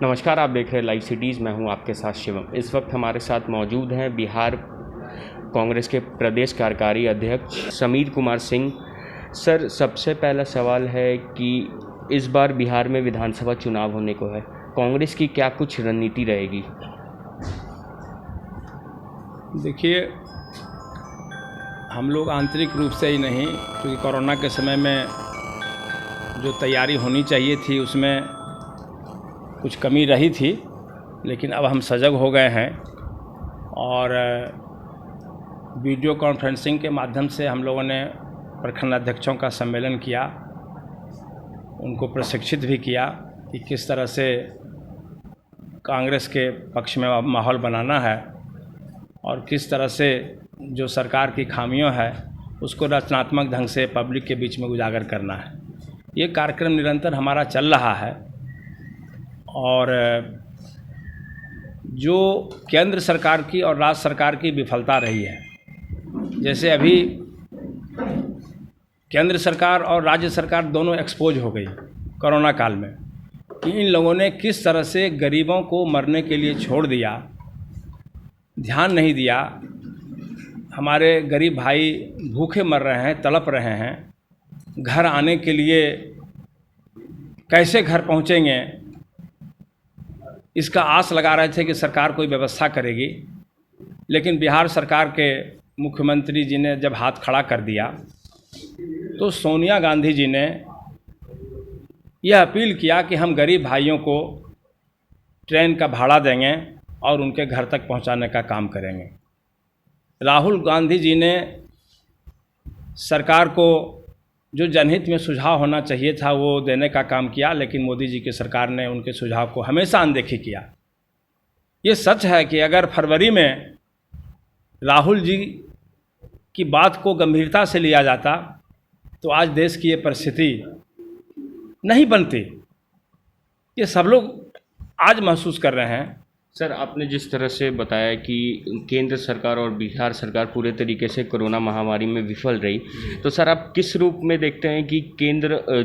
नमस्कार, आप देख रहे हैं लाइव सिटीज़। मैं हूं आपके साथ शिवम। इस वक्त हमारे साथ मौजूद हैं बिहार कांग्रेस के प्रदेश कार्यकारी अध्यक्ष समीर कुमार सिंह। सर, सबसे पहला सवाल है कि इस बार बिहार में विधानसभा चुनाव होने को है, कांग्रेस की क्या कुछ रणनीति रहेगी? देखिए, हम लोग आंतरिक रूप से ही नहीं, क्योंकि कोरोना के समय में जो तैयारी होनी चाहिए थी उसमें कुछ कमी रही थी, लेकिन अब हम सजग हो गए हैं और वीडियो कॉन्फ्रेंसिंग के माध्यम से हम लोगों ने प्रखंड अध्यक्षों का सम्मेलन किया, उनको प्रशिक्षित भी किया कि किस तरह से कांग्रेस के पक्ष में माहौल बनाना है और किस तरह से जो सरकार की खामियों है उसको रचनात्मक ढंग से पब्लिक के बीच में उजागर करना है। ये कार्यक्रम निरंतर हमारा चल रहा है और जो केंद्र सरकार की और राज्य सरकार की विफलता रही है, जैसे अभी केंद्र सरकार और राज्य सरकार दोनों एक्सपोज हो गई कोरोना काल में, कि इन लोगों ने किस तरह से गरीबों को मरने के लिए छोड़ दिया, ध्यान नहीं दिया। हमारे गरीब भाई भूखे मर रहे हैं, तड़प रहे हैं, घर आने के लिए कैसे घर पहुंचेंगे इसका आस लगा रहे थे कि सरकार कोई व्यवस्था करेगी। लेकिन बिहार सरकार के मुख्यमंत्री जी ने जब हाथ खड़ा कर दिया तो सोनिया गांधी जी ने यह अपील किया कि हम गरीब भाइयों को ट्रेन का भाड़ा देंगे और उनके घर तक पहुंचाने का काम करेंगे। राहुल गांधी जी ने सरकार को जो जनहित में सुझाव होना चाहिए था वो देने का काम किया, लेकिन मोदी जी की सरकार ने उनके सुझाव को हमेशा अनदेखी किया। ये सच है कि अगर फरवरी में राहुल जी की बात को गंभीरता से लिया जाता तो आज देश की ये परिस्थिति नहीं बनती। ये सब लोग आज महसूस कर रहे हैं। सर, आपने जिस तरह से बताया कि केंद्र सरकार और बिहार सरकार पूरे तरीके से कोरोना महामारी में विफल रही, तो सर आप किस रूप में देखते हैं कि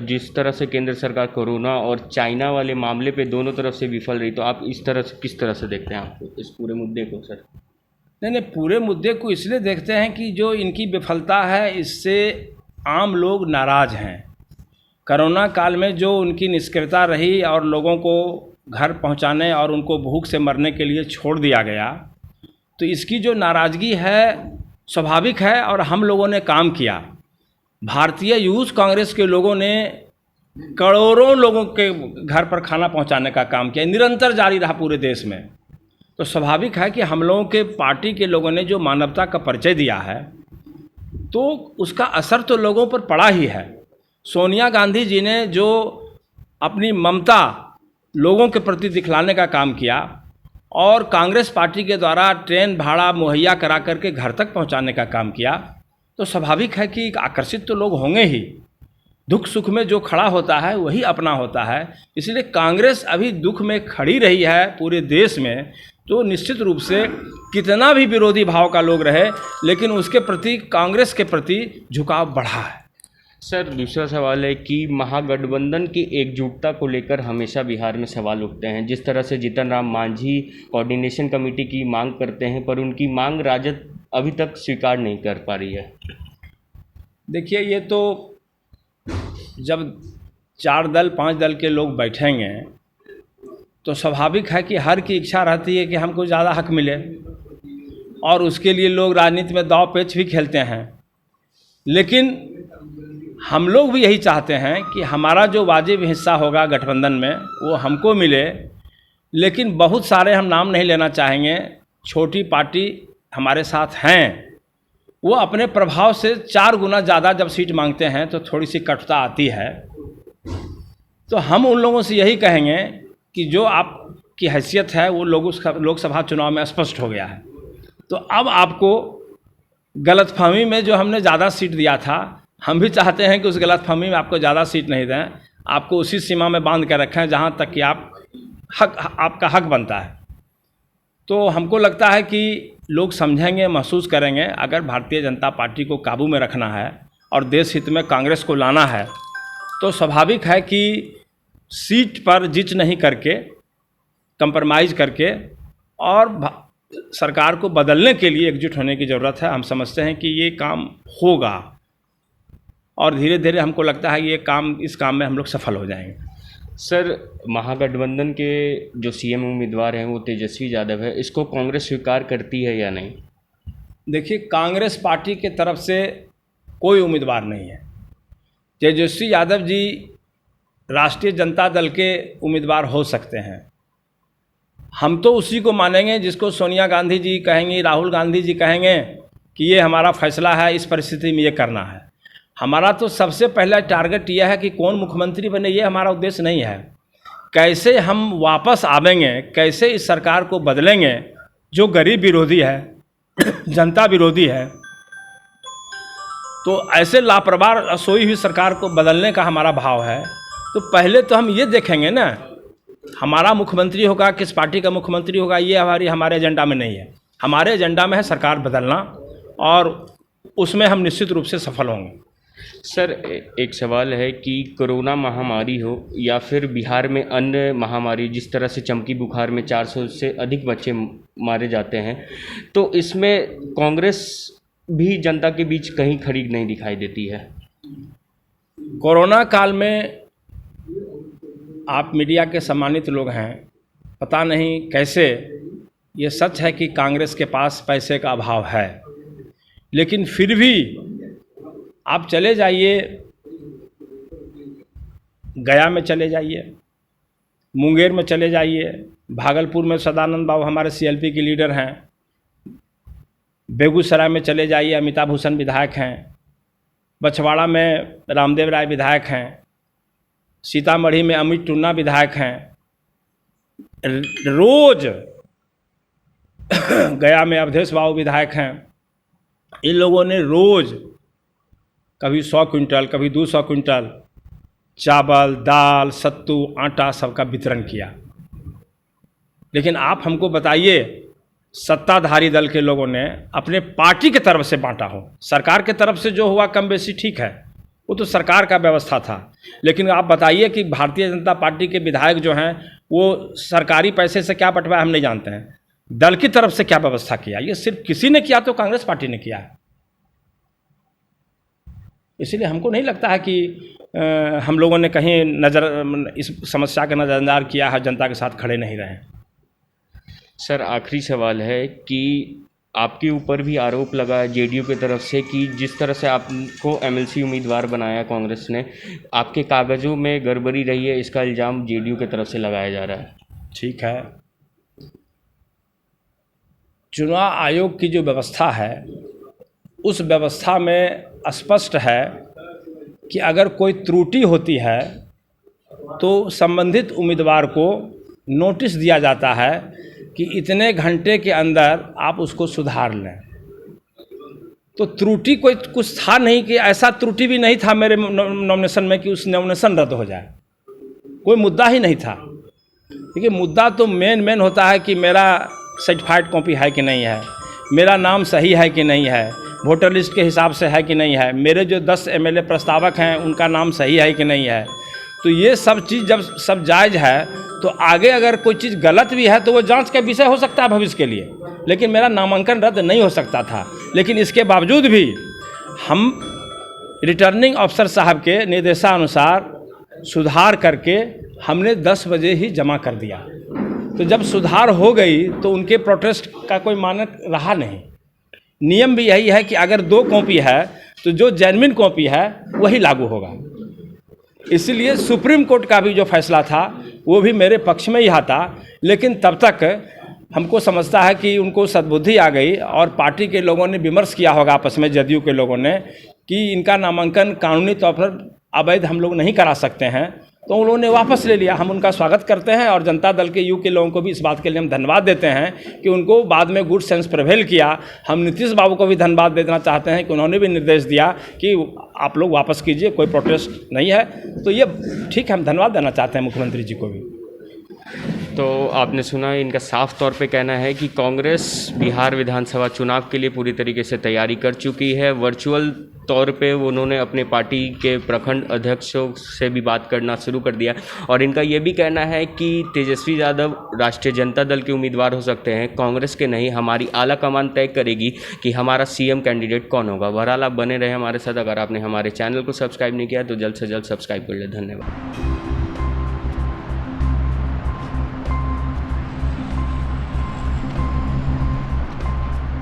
जिस तरह से केंद्र सरकार कोरोना और चाइना वाले मामले पे दोनों तरफ से विफल रही, तो आप इस तरह से किस तरह से देखते हैं आप इस पूरे मुद्दे को? सर नहीं, पूरे मुद्दे को इसलिए देखते हैं कि जो इनकी विफलता है इससे आम लोग नाराज़ हैं। कोरोना काल में जो उनकी निष्क्रियता रही और लोगों को घर पहुंचाने और उनको भूख से मरने के लिए छोड़ दिया गया, तो इसकी जो नाराज़गी है स्वाभाविक है और हम लोगों ने काम किया। भारतीय यूथ कांग्रेस के लोगों ने करोड़ों लोगों के घर पर खाना पहुंचाने का काम किया, निरंतर जारी रहा पूरे देश में। तो स्वाभाविक है कि हम लोगों के पार्टी के लोगों ने जो मानवता का परिचय दिया है तो उसका असर तो लोगों पर पड़ा ही है। सोनिया गांधी जी ने जो अपनी ममता लोगों के प्रति दिखलाने का काम किया और कांग्रेस पार्टी के द्वारा ट्रेन भाड़ा मुहैया करा करके घर तक पहुंचाने का काम किया, तो स्वाभाविक है कि आकर्षित तो लोग होंगे ही। दुख सुख में जो खड़ा होता है वही अपना होता है। इसलिए कांग्रेस अभी दुख में खड़ी रही है पूरे देश में, तो निश्चित रूप से कितना भी विरोधी भाव का लोग रहे, लेकिन उसके प्रति, कांग्रेस के प्रति झुकाव बढ़ा है। सर, दूसरा सवाल है कि महागठबंधन की एकजुटता को लेकर हमेशा बिहार में सवाल उठते हैं। जिस तरह से जीतन राम मांझी कोऑर्डिनेशन कमेटी की मांग करते हैं, पर उनकी मांग राजद अभी तक स्वीकार नहीं कर पा रही है। देखिए, ये तो जब 4 दल 5 दल के लोग बैठेंगे तो स्वाभाविक है कि हर की इच्छा रहती है कि हमको ज़्यादा हक मिले, और उसके लिए लोग राजनीति में दाव पेच भी खेलते हैं। लेकिन हम लोग भी यही चाहते हैं कि हमारा जो वाजिब हिस्सा होगा गठबंधन में वो हमको मिले। लेकिन बहुत सारे, हम नाम नहीं लेना चाहेंगे, छोटी पार्टी हमारे साथ हैं, वो अपने प्रभाव से 4 गुना ज़्यादा जब सीट मांगते हैं तो थोड़ी सी कटुता आती है। तो हम उन लोगों से यही कहेंगे कि जो आपकी हैसियत है वो लोकसभा चुनाव में स्पष्ट हो गया है। तो अब आपको गलतफहमी में जो हमने ज़्यादा सीट दिया था, हम भी चाहते हैं कि उस गलतफहमी में आपको ज़्यादा सीट नहीं दें, आपको उसी सीमा में बांध कर रखें जहां तक कि आपका हक बनता है। तो हमको लगता है कि लोग समझेंगे, महसूस करेंगे। अगर भारतीय जनता पार्टी को काबू में रखना है और देश हित में कांग्रेस को लाना है तो स्वाभाविक है कि सीट पर जिच नहीं करके कंप्रोमाइज़ करके और सरकार को बदलने के लिए एकजुट होने की ज़रूरत है। हम समझते हैं कि ये काम होगा और धीरे धीरे हमको लगता है कि इस काम में हम लोग सफल हो जाएंगे। सर, महागठबंधन के जो सीएम उम्मीदवार हैं वो तेजस्वी यादव है, इसको कांग्रेस स्वीकार करती है या नहीं? देखिए, कांग्रेस पार्टी के तरफ से कोई उम्मीदवार नहीं है। तेजस्वी यादव जी राष्ट्रीय जनता दल के उम्मीदवार हो सकते हैं। हम तो उसी को मानेंगे जिसको सोनिया गांधी जी कहेंगी, राहुल गांधी जी कहेंगे कि ये हमारा फैसला है, इस परिस्थिति में ये करना है। हमारा तो सबसे पहला टारगेट यह है कि कौन मुख्यमंत्री बने, ये हमारा उद्देश्य नहीं है। कैसे हम वापस आवेंगे, कैसे इस सरकार को बदलेंगे जो गरीब विरोधी है, जनता विरोधी है। तो ऐसे लापरवाह सोई हुई सरकार को बदलने का हमारा भाव है। तो पहले तो हम ये देखेंगे ना, हमारा मुख्यमंत्री होगा, किस पार्टी का मुख्यमंत्री होगा, ये हमारे एजेंडा में नहीं है। हमारे एजेंडा में है सरकार बदलना और उसमें हम निश्चित रूप से सफल होंगे। सर, एक सवाल है कि कोरोना महामारी हो या फिर बिहार में अन्य महामारी, जिस तरह से चमकी बुखार में 400 से अधिक बच्चे मारे जाते हैं, तो इसमें कांग्रेस भी जनता के बीच कहीं खड़ी नहीं दिखाई देती है। कोरोना काल में आप मीडिया के सम्मानित लोग हैं, पता नहीं कैसे, ये सच है कि कांग्रेस के पास पैसे का अभाव है, लेकिन फिर भी आप चले जाइए, गया में चले जाइए, मुंगेर में चले जाइए, भागलपुर में सदानंद बाबू हमारे सीएलपी के लीडर हैं, बेगूसराय में चले जाइए, अमिताभ भूषण विधायक हैं, बछवाड़ा में रामदेव राय विधायक हैं, सीतामढ़ी में अमित टुन्ना विधायक हैं, रोज गया में अवधेश बाबू विधायक हैं। इन लोगों ने रोज कभी 100 क्विंटल, कभी 200 क्विंटल चावल, दाल, सत्तू, आटा सबका वितरण किया। लेकिन आप हमको बताइए, सत्ताधारी दल के लोगों ने अपने पार्टी की तरफ से बांटा हो। सरकार की तरफ से जो हुआ कम बेसी ठीक है, वो तो सरकार का व्यवस्था था। लेकिन आप बताइए कि भारतीय जनता पार्टी के विधायक जो हैं वो सरकारी पैसे से क्या बंटवाया हम नहीं जानते हैं, दल की तरफ से क्या व्यवस्था किया, ये सिर्फ किसी ने किया तो कांग्रेस पार्टी ने किया है। इसलिए हमको नहीं लगता है कि हम लोगों ने कहीं इस समस्या का नज़रअंदाज किया है, जनता के साथ खड़े नहीं रहे। सर, आखिरी सवाल है कि आपके ऊपर भी आरोप लगा है जेडीयू की तरफ से कि जिस तरह से आपको एमएलसी उम्मीदवार बनाया कांग्रेस ने, आपके कागज़ों में गड़बड़ी रही है, इसका इल्ज़ाम जेडीयू की तरफ से लगाया जा रहा है। ठीक है, चुनाव आयोग की जो व्यवस्था है उस व्यवस्था में स्पष्ट है कि अगर कोई त्रुटि होती है तो संबंधित उम्मीदवार को नोटिस दिया जाता है कि इतने घंटे के अंदर आप उसको सुधार लें। तो त्रुटि कोई कुछ था नहीं, कि ऐसा त्रुटि भी नहीं था मेरे नॉमिनेशन में कि उस नॉमिनेशन रद्द हो जाए, कोई मुद्दा ही नहीं था। देखिए, मुद्दा तो मेन होता है कि मेरा सर्टिफाइड कॉपी है कि नहीं है, मेरा नाम सही है कि नहीं है, वोटर लिस्ट के हिसाब से है कि नहीं है, मेरे जो 10 एमएलए प्रस्तावक हैं उनका नाम सही है कि नहीं है। तो ये सब चीज़ जब सब जायज़ है तो आगे अगर कोई चीज़ गलत भी है तो वो जांच का विषय हो सकता है भविष्य के लिए, लेकिन मेरा नामांकन रद्द नहीं हो सकता था। लेकिन इसके बावजूद भी हम रिटर्निंग अफसर साहब के निर्देशानुसार सुधार करके हमने 10 बजे ही जमा कर दिया। तो जब सुधार हो गई तो उनके प्रोटेस्ट का कोई मानक रहा नहीं। नियम भी यही है कि अगर 2 कॉपी है तो जो जेन्युइन कॉपी है वही लागू होगा। इसलिए सुप्रीम कोर्ट का भी जो फैसला था वो भी मेरे पक्ष में ही आता, लेकिन तब तक हमको समझता है कि उनको सद्बुद्धि आ गई और पार्टी के लोगों ने विमर्श किया होगा आपस में, जदयू के लोगों ने, कि इनका नामांकन कानूनी तौर पर अवैध हम लोग नहीं करा सकते हैं, तो उन लोगों ने वापस ले लिया। हम उनका स्वागत करते हैं और जनता दल के यू के लोगों को भी इस बात के लिए हम धन्यवाद देते हैं कि उनको बाद में गुड सेंस प्रिवेल किया। हम नीतीश बाबू को भी धन्यवाद देना चाहते हैं कि उन्होंने भी निर्देश दिया कि आप लोग वापस कीजिए, कोई प्रोटेस्ट नहीं है। तो ये ठीक है, हम धन्यवाद देना चाहते हैं मुख्यमंत्री जी को भी। तो आपने सुना, इनका साफ तौर पे कहना है कि कांग्रेस बिहार विधानसभा चुनाव के लिए पूरी तरीके से तैयारी कर चुकी है। वर्चुअल तौर पे उन्होंने अपने पार्टी के प्रखंड अध्यक्षों से भी बात करना शुरू कर दिया और इनका ये भी कहना है कि तेजस्वी यादव राष्ट्रीय जनता दल के उम्मीदवार हो सकते हैं, कांग्रेस के नहीं। हमारी आला कमान तय करेगी कि हमारा सीएम कैंडिडेट कौन होगा। बहरहाल आप बने रहे हमारे साथ। अगर आपने हमारे चैनल को सब्सक्राइब नहीं किया तो जल्द से जल्द सब्सक्राइब कर ले। धन्यवाद।